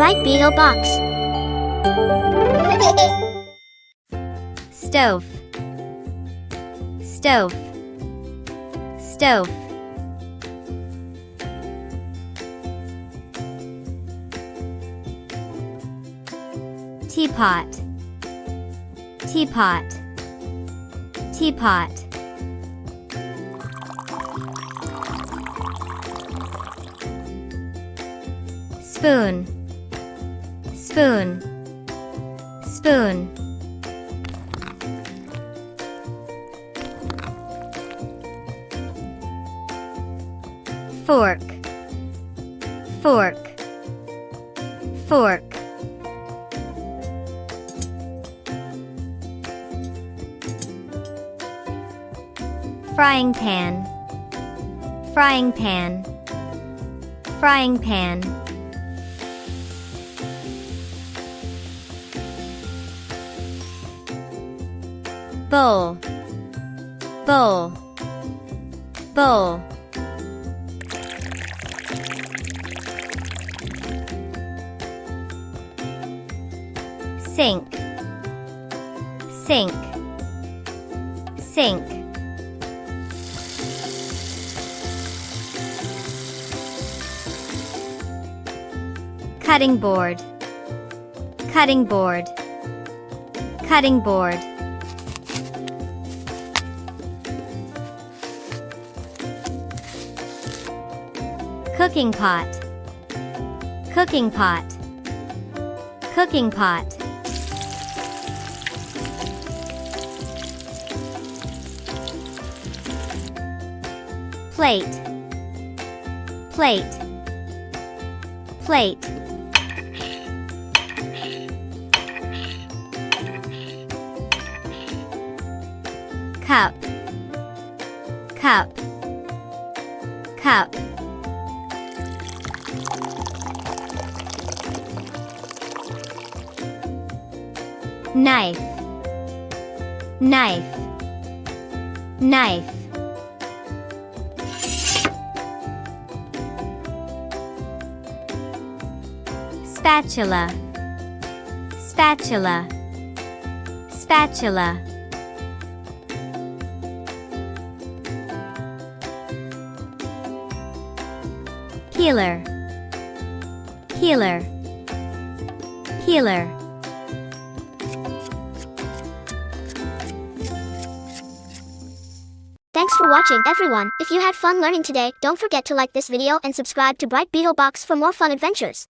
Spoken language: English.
Bright Beetle box. Stove. Stove. Stove. Teapot. Teapot. Teapot. Spoon. Spoon. Spoon. Fork. Fork. Fork. Frying pan. Frying pan. Frying pan. Bowl. Bowl. Bowl. Sink. Sink. Sink. Cutting board. Cutting board. Cutting board. Cooking pot. Cooking pot. Cooking pot. Plate. Plate. Plate. Cup. Cup. Cup. Knife. Knife. Knife. Spatula. Spatula. Spatula. Peeler. Peeler. Peeler. Thanks for watching, everyone. If you had fun learning today, don't forget to like this video and subscribe to Bright Beetle Box for more fun adventures.